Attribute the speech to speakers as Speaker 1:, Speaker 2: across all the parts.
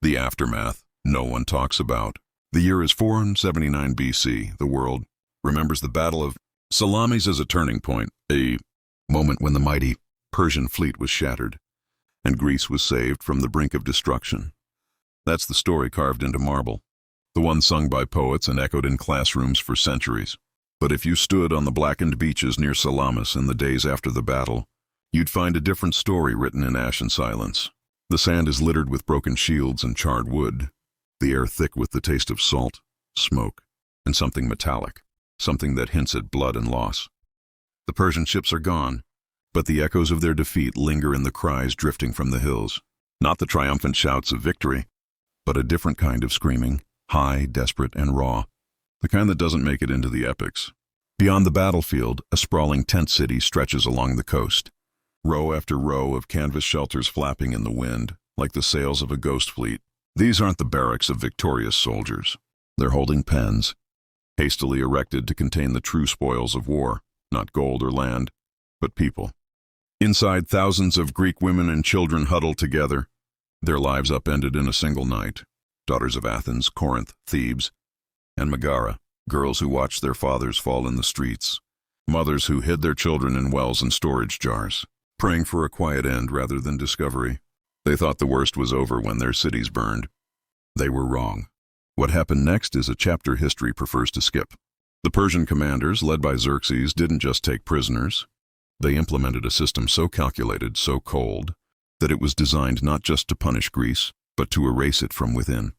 Speaker 1: The aftermath, no one talks about. The year is 479 BC. The world remembers the Battle of Salamis as a turning point, a moment when the mighty Persian fleet was shattered, and Greece was saved from the brink of destruction. That's the story carved into marble, the one sung by poets and echoed in classrooms for centuries. But if you stood on the blackened beaches near Salamis in the days after the battle, you'd find a different story written in ash and silence. The sand is littered with broken shields and charred wood, the air thick with the taste of salt, smoke, and something metallic, something that hints at blood and loss. The Persian ships are gone, but the echoes of their defeat linger in the cries drifting from the hills. Not the triumphant shouts of victory, but a different kind of screaming, high, desperate, and raw, the kind that doesn't make it into the epics. Beyond the battlefield, a sprawling tent city stretches along the coast, row after row of canvas shelters flapping in the wind, like the sails of a ghost fleet. These aren't the barracks of victorious soldiers. They're holding pens, hastily erected to contain the true spoils of war, not gold or land, but people. Inside, thousands of Greek women and children huddle together, their lives upended in a single night. Daughters of Athens, Corinth, Thebes, and Megara, girls who watched their fathers fall in the streets, mothers who hid their children in wells and storage jars, praying for a quiet end rather than discovery. They thought the worst was over when their cities burned. They were wrong. What happened next is a chapter history prefers to skip. The Persian commanders, led by Xerxes, didn't just take prisoners. They implemented a system so calculated, so cold, that it was designed not just to punish Greece, but to erase it from within.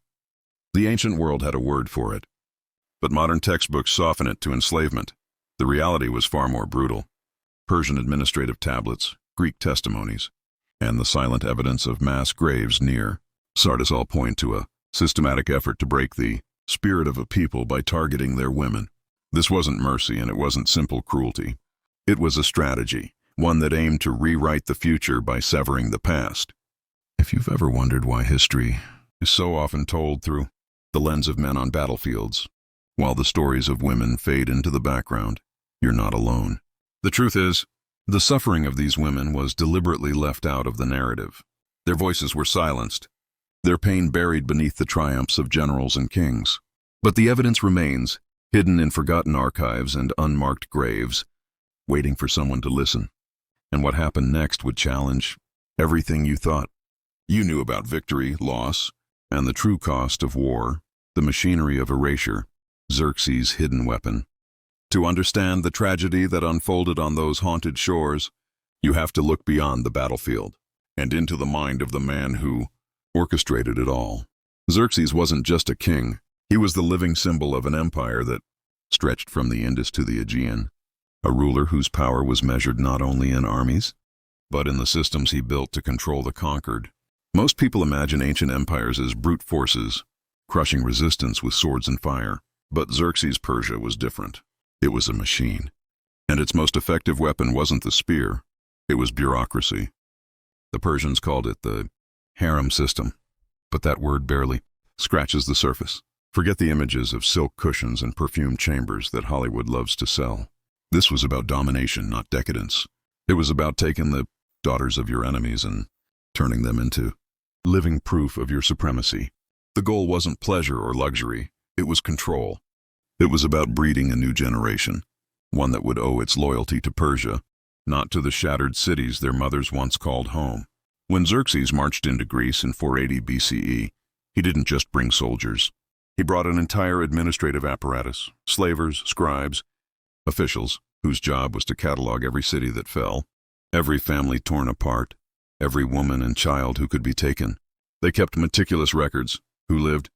Speaker 1: The ancient world had a word for it, but modern textbooks soften it to enslavement. The reality was far more brutal. Persian administrative tablets, Greek testimonies, and the silent evidence of mass graves near Sardis all point to a systematic effort to break the spirit of a people by targeting their women. This wasn't mercy, and it wasn't simple cruelty. It was a strategy, one that aimed to rewrite the future by severing the past. If you've ever wondered why history is so often told through the lens of men on battlefields, while the stories of women fade into the background, you're not alone. The truth is, the suffering of these women was deliberately left out of the narrative. Their voices were silenced, their pain buried beneath the triumphs of generals and kings. But the evidence remains, hidden in forgotten archives and unmarked graves, waiting for someone to listen. And what happened next would challenge everything you thought you knew about victory, loss, and the true cost of war, the machinery of erasure, Xerxes' hidden weapon. To understand the tragedy that unfolded on those haunted shores, you have to look beyond the battlefield and into the mind of the man who orchestrated it all. Xerxes wasn't just a king. He was the living symbol of an empire that stretched from the Indus to the Aegean, a ruler whose power was measured not only in armies, but in the systems he built to control the conquered. Most people imagine ancient empires as brute forces, crushing resistance with swords and fire. But Xerxes' Persia was different. It was a machine. And its most effective weapon wasn't the spear, it was bureaucracy. The Persians called it the harem system, but that word barely scratches the surface. Forget the images of silk cushions and perfumed chambers that Hollywood loves to sell. This was about domination, not decadence. It was about taking the daughters of your enemies and turning them into living proof of your supremacy. The goal wasn't pleasure or luxury, it was control. It was about breeding a new generation, one that would owe its loyalty to Persia, not to the shattered cities their mothers once called home. When Xerxes marched into Greece in 480 BCE, he didn't just bring soldiers. He brought an entire administrative apparatus, slavers, scribes, officials, whose job was to catalog every city that fell, every family torn apart, every woman and child who could be taken. They kept meticulous records: who lived,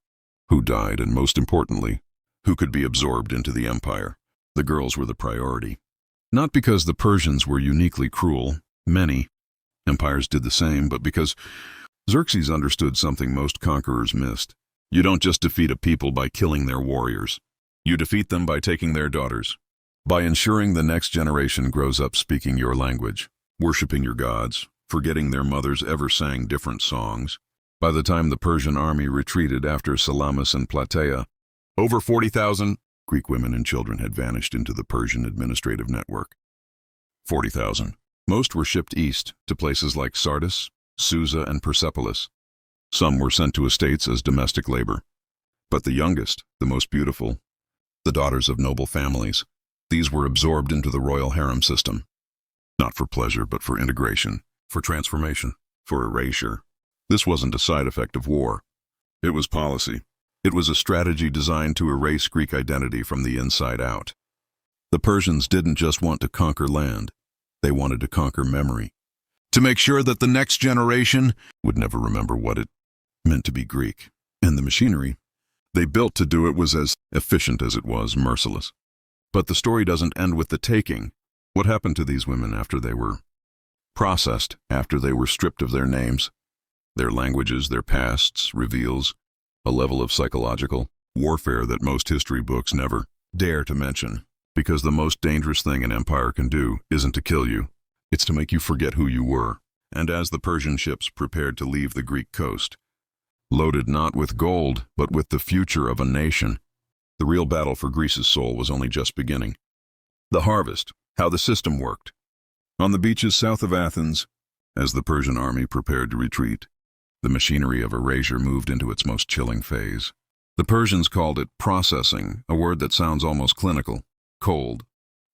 Speaker 1: who died, and most importantly, who could be absorbed into the empire. The girls were the priority. Not because the Persians were uniquely cruel, many empires did the same, but because Xerxes understood something most conquerors missed. You don't just defeat a people by killing their warriors. You defeat them by taking their daughters, by ensuring the next generation grows up speaking your language, worshiping your gods, forgetting their mothers ever sang different songs. By the time the Persian army retreated after Salamis and Plataea, over 40,000 Greek women and children had vanished into the Persian administrative network. 40,000. Most were shipped east to places like Sardis, Susa, and Persepolis. Some were sent to estates as domestic labor. But the youngest, the most beautiful, the daughters of noble families, these were absorbed into the royal harem system. Not for pleasure, but for integration, for transformation, for erasure. This wasn't a side effect of war. It was policy. It was a strategy designed to erase Greek identity from the inside out. The Persians didn't just want to conquer land. They wanted to conquer memory, to make sure that the next generation would never remember what it meant to be Greek. And the machinery they built to do it was as efficient as it was merciless. But the story doesn't end with the taking. What happened to these women after they were processed, after they were stripped of their names, their languages, their pasts, reveals a level of psychological warfare that most history books never dare to mention. Because the most dangerous thing an empire can do isn't to kill you, it's to make you forget who you were. And as the Persian ships prepared to leave the Greek coast, loaded not with gold, but with the future of a nation, the real battle for Greece's soul was only just beginning. The harvest, how the system worked. On the beaches south of Athens, as the Persian army prepared to retreat, the machinery of erasure moved into its most chilling phase. The Persians called it processing, a word that sounds almost clinical. Cold,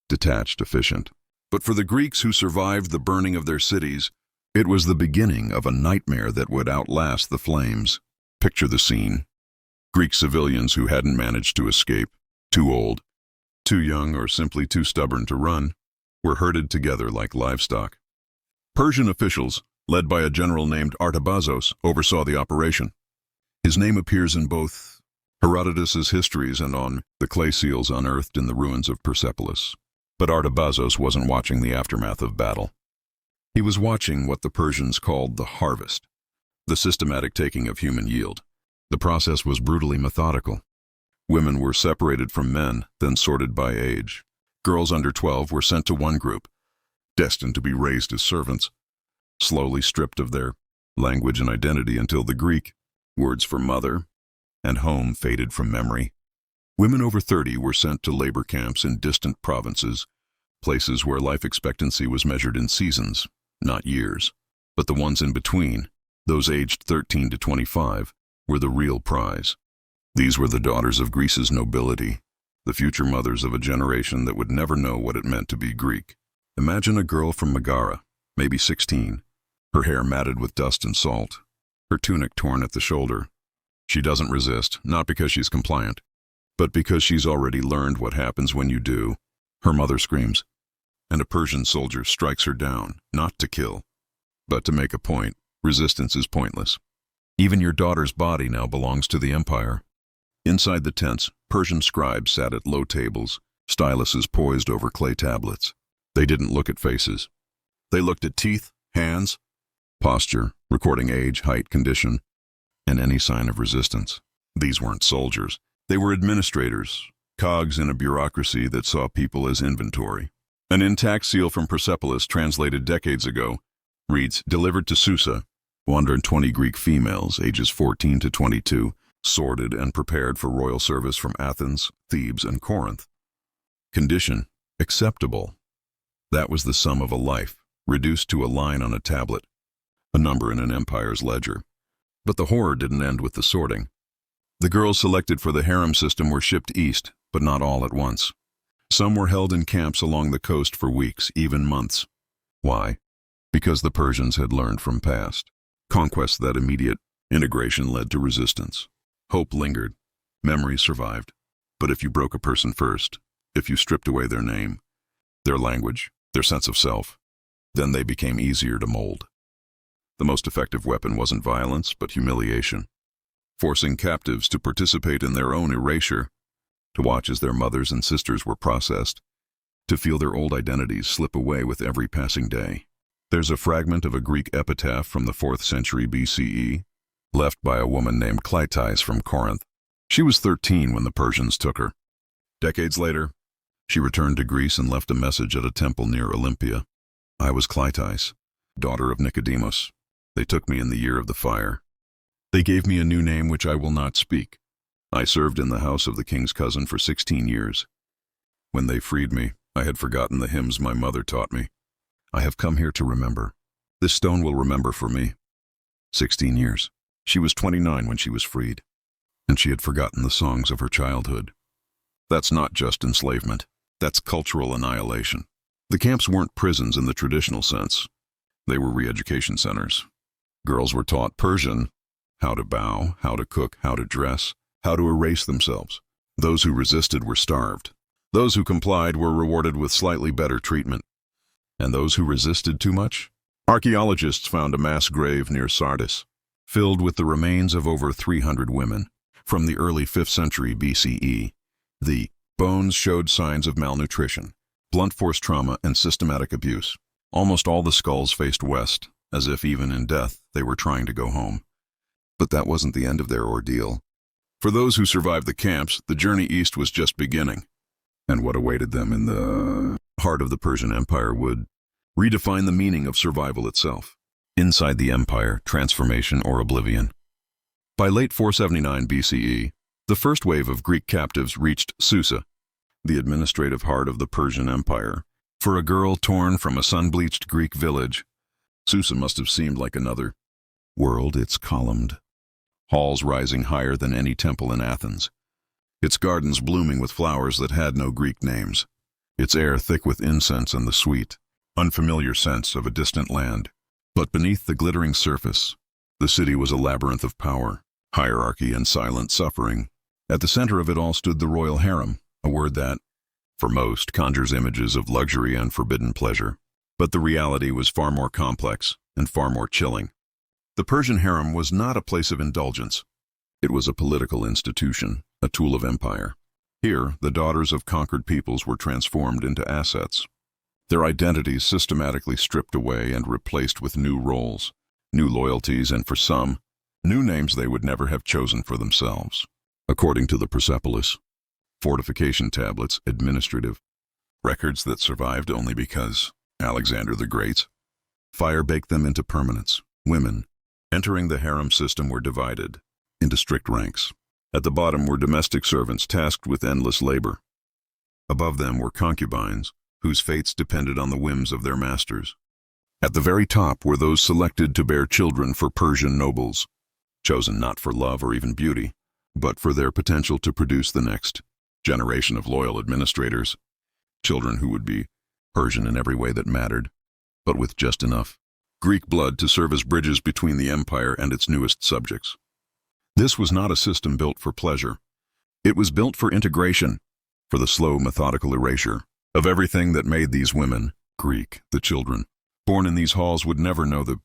Speaker 1: detached, efficient. But for the Greeks who survived the burning of their cities, it was the beginning of a nightmare that would outlast the flames. Picture the scene. Greek civilians who hadn't managed to escape, too old, too young, or simply too stubborn to run, were herded together like livestock. Persian officials, led by a general named Artabazos, oversaw the operation. His name appears in both Herodotus's histories and on the clay seals unearthed in the ruins of Persepolis. But Artabazos wasn't watching the aftermath of battle. He was watching what the Persians called the harvest, the systematic taking of human yield. The process was brutally methodical. Women were separated from men, then sorted by age. Girls under 12 were sent to one group, destined to be raised as servants, slowly stripped of their language and identity until the Greek words for mother and home faded from memory. Women over 30 were sent to labor camps in distant provinces, places where life expectancy was measured in seasons, not years. But the ones in between, those aged 13 to 25, were the real prize. These were the daughters of Greece's nobility, the future mothers of a generation that would never know what it meant to be Greek. Imagine a girl from Megara, maybe 16, her hair matted with dust and salt, her tunic torn at the shoulder. She doesn't resist, not because she's compliant, but because she's already learned what happens when you do. Her mother screams, and a Persian soldier strikes her down, not to kill, but to make a point. Resistance is pointless. Even your daughter's body now belongs to the empire. Inside the tents, Persian scribes sat at low tables, styluses poised over clay tablets. They didn't look at faces. They looked at teeth, hands, posture, recording age, height, condition, and any sign of resistance. These weren't soldiers. They were administrators, cogs in a bureaucracy that saw people as inventory. An intact seal from Persepolis, translated decades ago, reads, delivered to Susa, 120 Greek females, ages 14 to 22, sorted and prepared for royal service from Athens, Thebes, and Corinth. Condition, acceptable. That was the sum of a life, reduced to a line on a tablet, a number in an empire's ledger. But the horror didn't end with the sorting. The girls selected for the harem system were shipped east, but not all at once. Some were held in camps along the coast for weeks, even months. Why? Because the Persians had learned from past conquests that immediate integration led to resistance. Hope lingered. Memory survived. But if you broke a person first, if you stripped away their name, their language, their sense of self, then they became easier to mold. The most effective weapon wasn't violence, but humiliation. Forcing captives to participate in their own erasure, to watch as their mothers and sisters were processed, to feel their old identities slip away with every passing day. There's a fragment of a Greek epitaph from the 4th century BCE, left by a woman named Clytis from Corinth. She was 13 when the Persians took her. Decades later, she returned to Greece and left a message at a temple near Olympia. I was Clytis, daughter of Nicodemus. They took me in the year of the fire. They gave me a new name which I will not speak. I served in the house of the king's cousin for 16 years. When they freed me, I had forgotten the hymns my mother taught me. I have come here to remember. This stone will remember for me. 16 years. She was 29 when she was freed, and she had forgotten the songs of her childhood. That's not just enslavement. That's cultural annihilation. The camps weren't prisons in the traditional sense. They were re-education centers. Girls were taught Persian, how to bow, how to cook, how to dress, how to erase themselves. Those who resisted were starved. Those who complied were rewarded with slightly better treatment. And those who resisted too much? Archaeologists found a mass grave near Sardis, filled with the remains of over 300 women from the early 5th century BCE. The bones showed signs of malnutrition, blunt force trauma, and systematic abuse. Almost all the skulls faced west, as if even in death they were trying to go home. But that wasn't the end of their ordeal. For those who survived the camps, the journey east was just beginning. And what awaited them in the heart of the Persian Empire would redefine the meaning of survival itself. Inside the empire, transformation or oblivion. By late 479 BCE, the first wave of Greek captives reached Susa, the administrative heart of the Persian Empire. For a girl torn from a sun-bleached Greek village, Susa must have seemed like another world. It's columned, halls rising higher than any temple in Athens, its gardens blooming with flowers that had no Greek names, its air thick with incense and the sweet, unfamiliar sense of a distant land. But beneath the glittering surface, the city was a labyrinth of power, hierarchy, and silent suffering. At the center of it all stood the royal harem, a word that, for most, conjures images of luxury and forbidden pleasure. But the reality was far more complex and far more chilling. The Persian harem was not a place of indulgence. It was a political institution, a tool of empire. Here, the daughters of conquered peoples were transformed into assets, their identities systematically stripped away and replaced with new roles, new loyalties, and for some, new names they would never have chosen for themselves. According to the Persepolis, fortification tablets, administrative records that survived only because Alexander the Great's fire baked them into permanence. Women entering the harem system were divided into strict ranks. At the bottom were domestic servants tasked with endless labor. Above them were concubines, whose fates depended on the whims of their masters. At the very top were those selected to bear children for Persian nobles, chosen not for love or even beauty, but for their potential to produce the next generation of loyal administrators, children who would be Persian in every way that mattered, but with just enough Greek blood to serve as bridges between the empire and its newest subjects. This was not a system built for pleasure. It was built for integration, for the slow, methodical erasure of everything that made these women Greek. The children born in these halls would never know the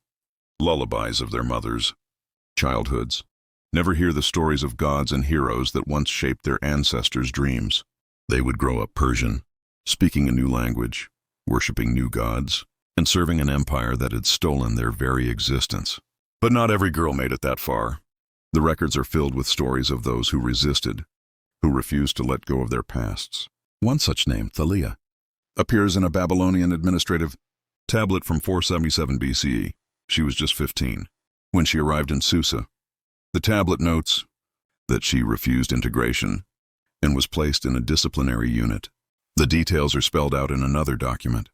Speaker 1: lullabies of their mothers' childhoods, never hear the stories of gods and heroes that once shaped their ancestors' dreams. They would grow up Persian, speaking a new language, worshipping new gods, and serving an empire that had stolen their very existence. But not every girl made it that far. The records are filled with stories of those who resisted, who refused to let go of their pasts. One such name, Thalia, appears in a Babylonian administrative tablet from 477 BCE. She was just 15 when she arrived in Susa. The tablet notes that she refused integration and was placed in a disciplinary unit. The details are spelled out in another document.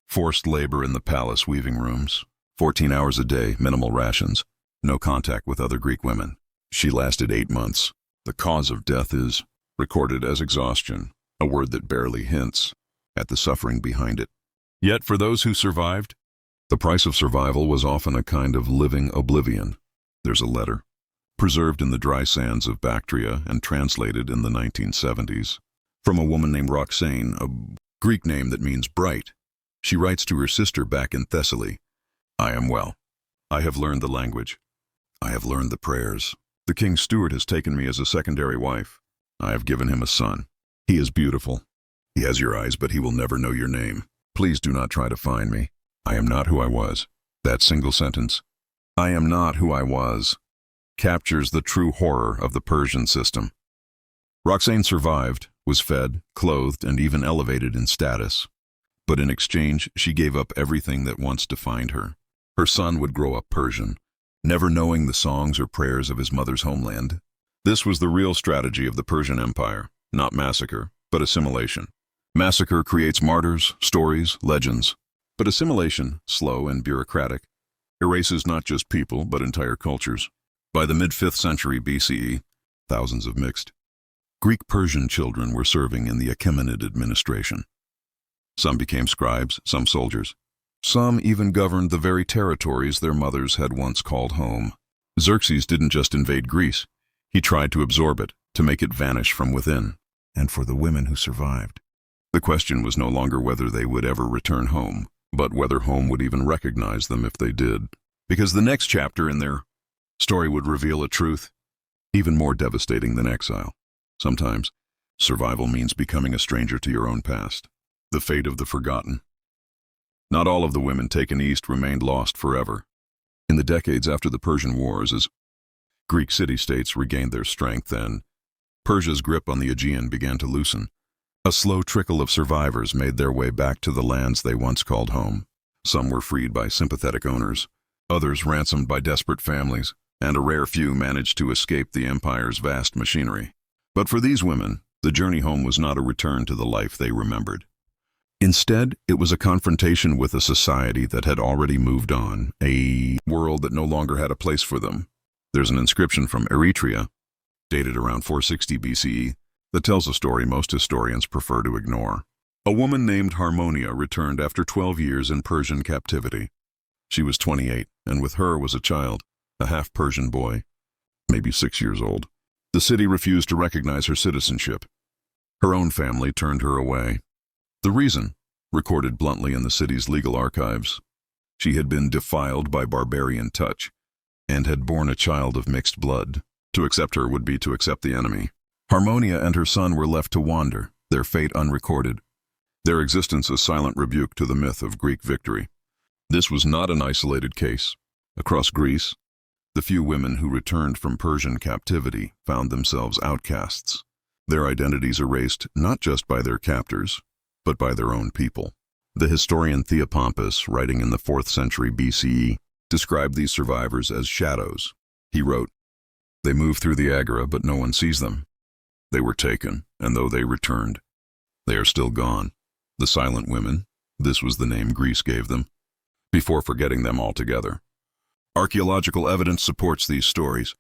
Speaker 1: Forced labor in the palace weaving rooms, 14 hours a day, minimal rations, no contact with other Greek women. She lasted 8 months. The cause of death is recorded as exhaustion, a word that barely hints at the suffering behind it. Yet for those who survived, the price of survival was often a kind of living oblivion. There's a letter, preserved in the dry sands of Bactria and translated in the 1970s, from a woman named Roxane, a Greek name that means bright. She writes to her sister back in Thessaly, "I am well. I have learned the language. I have learned the prayers. The king's steward has taken me as a secondary wife. I have given him a son. He is beautiful. He has your eyes, but he will never know your name. Please do not try to find me. I am not who I was." That single sentence, "I am not who I was," captures the true horror of the Persian system. Roxane survived, was fed, clothed, and even elevated in status. But in exchange, she gave up everything that once defined her. Her son would grow up Persian, never knowing the songs or prayers of his mother's homeland. This was the real strategy of the Persian Empire, not massacre, but assimilation. Massacre creates martyrs, stories, legends. But assimilation, slow and bureaucratic, erases not just people but entire cultures. By the mid-5th century BCE, thousands of mixed Greek-Persian children were serving in the Achaemenid administration. Some became scribes, some soldiers. Some even governed the very territories their mothers had once called home. Xerxes didn't just invade Greece. He tried to absorb it, to make it vanish from within. And for the women who survived, the question was no longer whether they would ever return home, but whether home would even recognize them if they did. Because the next chapter in their story would reveal a truth even more devastating than exile. Sometimes, survival means becoming a stranger to your own past. The fate of the forgotten. Not all of the women taken east remained lost forever. In the decades after the Persian Wars, as Greek city-states regained their strength and Persia's grip on the Aegean began to loosen, a slow trickle of survivors made their way back to the lands they once called home. Some were freed by sympathetic owners, others ransomed by desperate families, and a rare few managed to escape the empire's vast machinery. But for these women, the journey home was not a return to the life they remembered. Instead, it was a confrontation with a society that had already moved on, a world that no longer had a place for them. There's an inscription from Eritrea, dated around 460 BCE, that tells a story most historians prefer to ignore. A woman named Harmonia returned after 12 years in Persian captivity. She was 28, and with her was a child, a half-Persian boy, maybe 6 years old. The city refused to recognize her citizenship. Her own family turned her away. The reason, recorded bluntly in the city's legal archives, she had been defiled by barbarian touch and had borne a child of mixed blood. To accept her would be to accept the enemy. Harmonia and her son were left to wander, their fate unrecorded, their existence a silent rebuke to the myth of Greek victory. This was not an isolated case. Across Greece, the few women who returned from Persian captivity found themselves outcasts, their identities erased not just by their captors, but by their own people. The historian Theopompus, writing in the 4th century BCE, described these survivors as shadows. He wrote, "They move through the agora, but no one sees them. They were taken, and though they returned, they are still gone. The silent women, this was the name Greece gave them, before forgetting them altogether." Archaeological evidence supports these stories.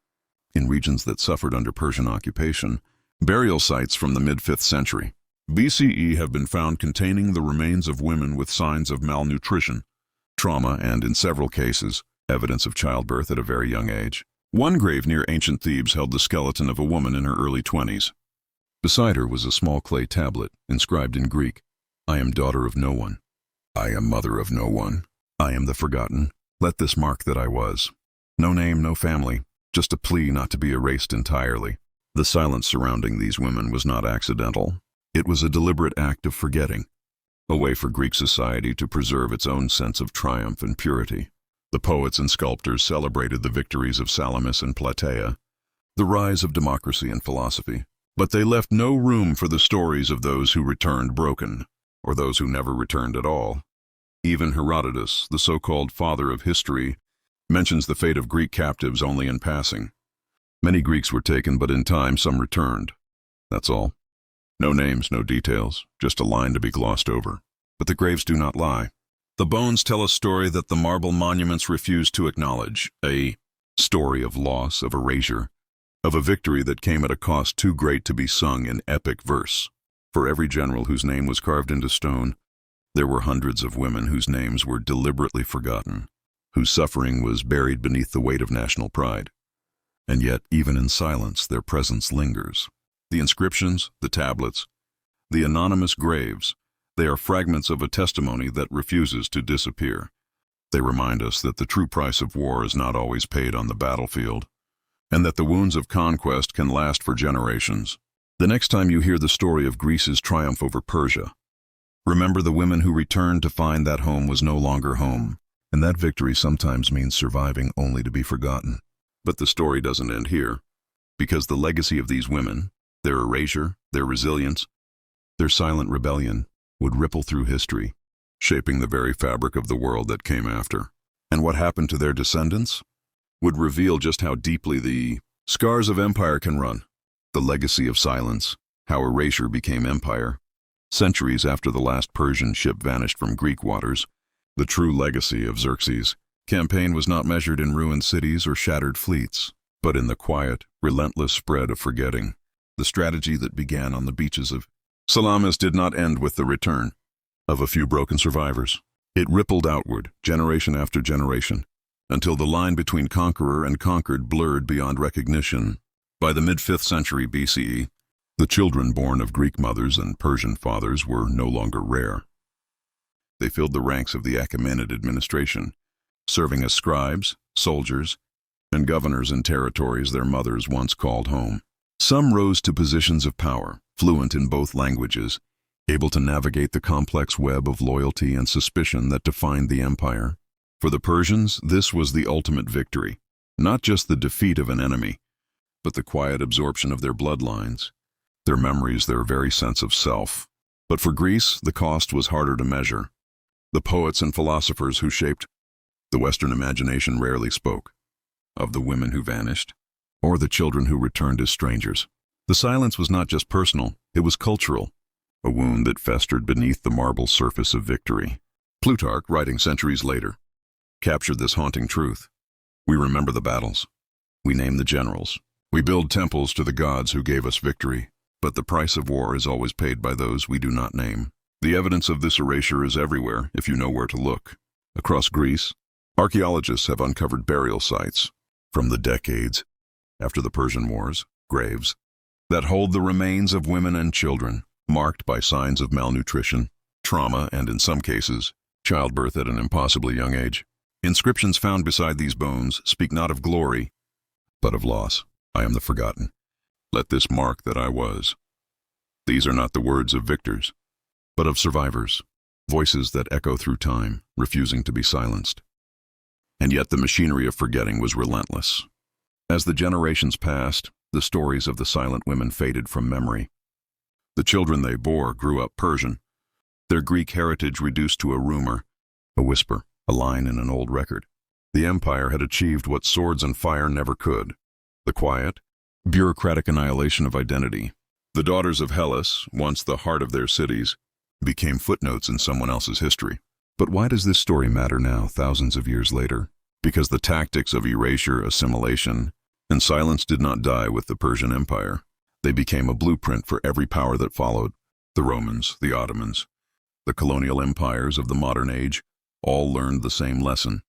Speaker 1: In regions that suffered under Persian occupation, burial sites from the mid-5th century BCE have been found containing the remains of women with signs of malnutrition, trauma, and, in several cases, evidence of childbirth at a very young age. One grave near ancient Thebes held the skeleton of a woman in her early 20s. Beside her was a small clay tablet, inscribed in Greek, "I am daughter of no one. I am mother of no one. I am the forgotten. Let this mark that I was." No name, no family, just a plea not to be erased entirely. The silence surrounding these women was not accidental. It was a deliberate act of forgetting, a way for Greek society to preserve its own sense of triumph and purity. The poets and sculptors celebrated the victories of Salamis and Plataea, the rise of democracy and philosophy, but they left no room for the stories of those who returned broken, or those who never returned at all. Even Herodotus, the so-called father of history, mentions the fate of Greek captives only in passing. Many Greeks were taken, but in time some returned. That's all. No names, no details, just a line to be glossed over. But the graves do not lie. The bones tell a story that the marble monuments refuse to acknowledge, a story of loss, of erasure, of a victory that came at a cost too great to be sung in epic verse. For every general whose name was carved into stone, there were hundreds of women whose names were deliberately forgotten, whose suffering was buried beneath the weight of national pride. And yet, even in silence, their presence lingers. The inscriptions, the tablets, the anonymous graves, they are fragments of a testimony that refuses to disappear. They remind us that the true price of war is not always paid on the battlefield, and that the wounds of conquest can last for generations. The next time you hear the story of Greece's triumph over Persia, remember the women who returned to find that home was no longer home, and that victory sometimes means surviving only to be forgotten. But the story doesn't end here, because the legacy of these women, their erasure, their resilience, their silent rebellion, would ripple through history, shaping the very fabric of the world that came after. And what happened to their descendants would reveal just how deeply the scars of empire can run. The legacy of silence, how erasure became empire. Centuries after the last Persian ship vanished from Greek waters, the true legacy of Xerxes' campaign was not measured in ruined cities or shattered fleets. but in the quiet, relentless spread of forgetting. The strategy that began on the beaches of Salamis did not end with the return of a few broken survivors. It rippled outward, generation after generation, until the line between conqueror and conquered blurred beyond recognition. By the mid-5th century BCE, the children born of Greek mothers and Persian fathers were no longer rare. They filled the ranks of the Achaemenid administration, serving as scribes, soldiers, and governors in territories their mothers once called home. Some rose to positions of power, fluent in both languages, able to navigate the complex web of loyalty and suspicion that defined the empire. For the Persians, this was the ultimate victory, not just the defeat of an enemy, but the quiet absorption of their bloodlines, their memories, their very sense of self. But for Greece, the cost was harder to measure. The poets and philosophers who shaped the Western imagination rarely spoke of the women who vanished, or the children who returned as strangers. The silence was not just personal, it was cultural, a wound that festered beneath the marble surface of victory. Plutarch, writing centuries later, captured this haunting truth. We remember the battles. We name the generals. We build temples to the gods who gave us victory. But the price of war is always paid by those we do not name. The evidence of this erasure is everywhere, if you know where to look. Across Greece, archaeologists have uncovered burial sites from the decades after the Persian Wars, graves that hold the remains of women and children, marked by signs of malnutrition, trauma, and in some cases, childbirth at an impossibly young age. Inscriptions found beside these bones speak not of glory, but of loss. I am the forgotten. Let this mark that I was. These are not the words of victors, but of survivors, voices that echo through time, refusing to be silenced. And yet the machinery of forgetting was relentless. As the generations passed, the stories of the silent women faded from memory. The children they bore grew up Persian, their Greek heritage reduced to a rumor, a whisper, a line in an old record. The empire had achieved what swords and fire never could: the quiet, bureaucratic annihilation of identity. The daughters of Hellas, once the heart of their cities, became footnotes in someone else's history. But why does this story matter now, thousands of years later? Because the tactics of erasure, assimilation, and silence did not die with the Persian Empire. They became a blueprint for every power that followed. The Romans, the Ottomans, the colonial empires of the modern age all learned the same lesson: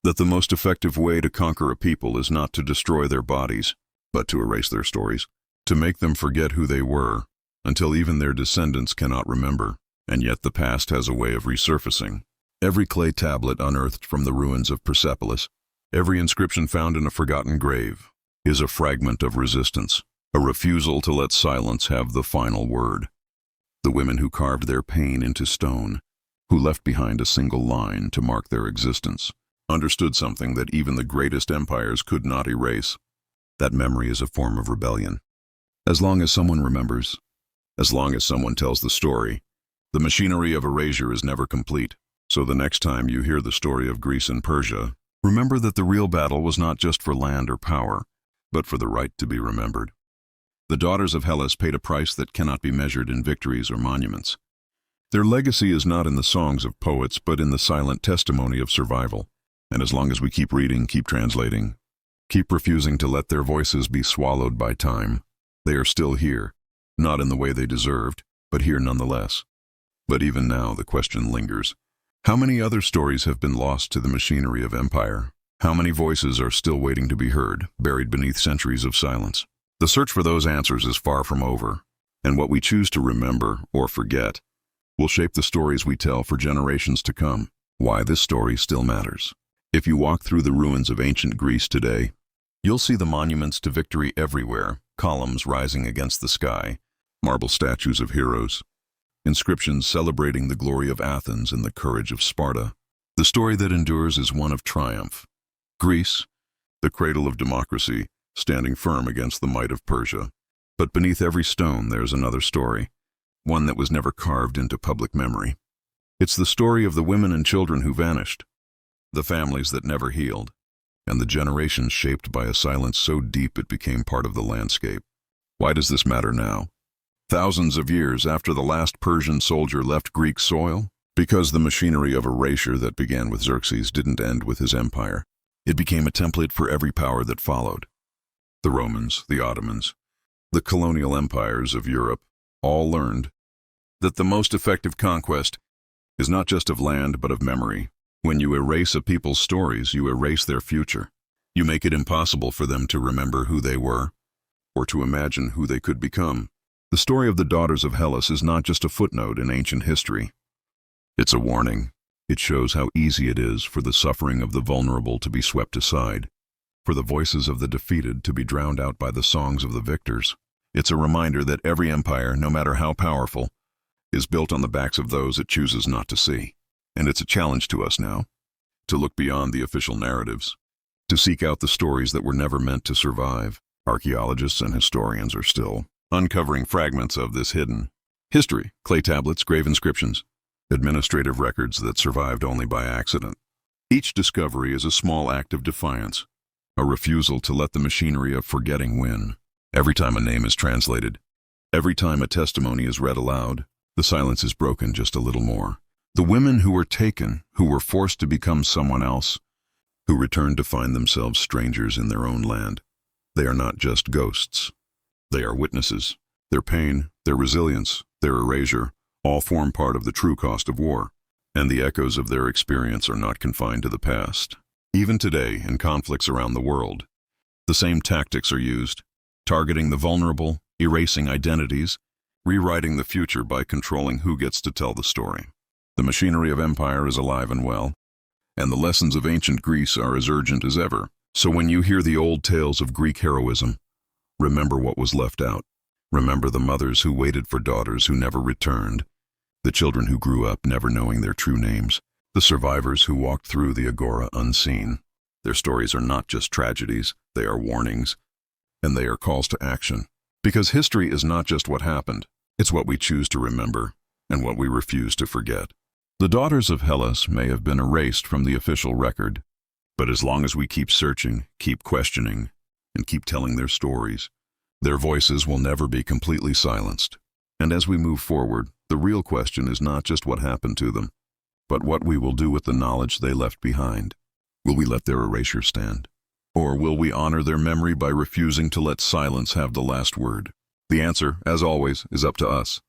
Speaker 1: that the most effective way to conquer a people is not to destroy their bodies, but to erase their stories, to make them forget who they were, until even their descendants cannot remember. And yet the past has a way of resurfacing. Every clay tablet unearthed from the ruins of Persepolis, every inscription found in a forgotten grave, is a fragment of resistance, a refusal to let silence have the final word. The women who carved their pain into stone, who left behind a single line to mark their existence, understood something that even the greatest empires could not erase. That memory is a form of rebellion. As long as someone remembers, as long as someone tells the story, the machinery of erasure is never complete. So the next time you hear the story of Greece and Persia, remember that the real battle was not just for land or power, but for the right to be remembered. The daughters of Hellas paid a price that cannot be measured in victories or monuments. Their legacy is not in the songs of poets, but in the silent testimony of survival. And as long as we keep reading, keep translating, keep refusing to let their voices be swallowed by time, they are still here, not in the way they deserved, but here nonetheless. But even now the question lingers. How many other stories have been lost to the machinery of empire? How many voices are still waiting to be heard, buried beneath centuries of silence? The search for those answers is far from over, and what we choose to remember or forget will shape the stories we tell for generations to come. Why this story still matters. If you walk through the ruins of ancient Greece today, you'll see the monuments to victory everywhere, columns rising against the sky, marble statues of heroes, inscriptions celebrating the glory of Athens and the courage of Sparta. The story that endures is one of triumph. Greece, the cradle of democracy, standing firm against the might of Persia. But beneath every stone there's another story, one that was never carved into public memory. It's the story of the women and children who vanished, the families that never healed, and the generations shaped by a silence so deep it became part of the landscape. Why does this matter now? Thousands of years after the last Persian soldier left Greek soil? Because the machinery of erasure that began with Xerxes didn't end with his empire. It became a template for every power that followed. the Romans, the Ottomans, the colonial empires of Europe, all learned that the most effective conquest is not just of land but of memory. When you erase a people's stories, you erase their future. You make it impossible for them to remember who they were or to imagine who they could become. The story of the daughters of Hellas is not just a footnote in ancient history. It's a warning. It shows how easy it is for the suffering of the vulnerable to be swept aside, for the voices of the defeated to be drowned out by the songs of the victors. It's a reminder that every empire, no matter how powerful, is built on the backs of those it chooses not to see. And it's a challenge to us now, to look beyond the official narratives, to seek out the stories that were never meant to survive. Archaeologists and historians are still uncovering fragments of this hidden history, clay tablets, grave inscriptions, administrative records that survived only by accident. Each discovery is a small act of defiance, a refusal to let the machinery of forgetting win. Every time a name is translated, every time a testimony is read aloud, the silence is broken just a little more. The women who were taken, who were forced to become someone else, who returned to find themselves strangers in their own land, they are not just ghosts. They are witnesses. Their pain, their resilience, their erasure, all form part of the true cost of war, and the echoes of their experience are not confined to the past. Even today, in conflicts around the world, the same tactics are used, targeting the vulnerable, erasing identities, rewriting the future by controlling who gets to tell the story. The machinery of empire is alive and well, and the lessons of ancient Greece are as urgent as ever. So when you hear the old tales of Greek heroism, remember what was left out. Remember the mothers who waited for daughters who never returned, the children who grew up never knowing their true names, the survivors who walked through the agora unseen. Their stories are not just tragedies, they are warnings, and they are calls to action. Because history is not just what happened, it's what we choose to remember and what we refuse to forget. The daughters of Hellas may have been erased from the official record, but as long as we keep searching, keep questioning, and keep telling their stories, their voices will never be completely silenced. And as we move forward, the real question is not just what happened to them, but what we will do with the knowledge they left behind. Will we let their erasure stand? Or will we honor their memory by refusing to let silence have the last word? The answer, as always, is up to us.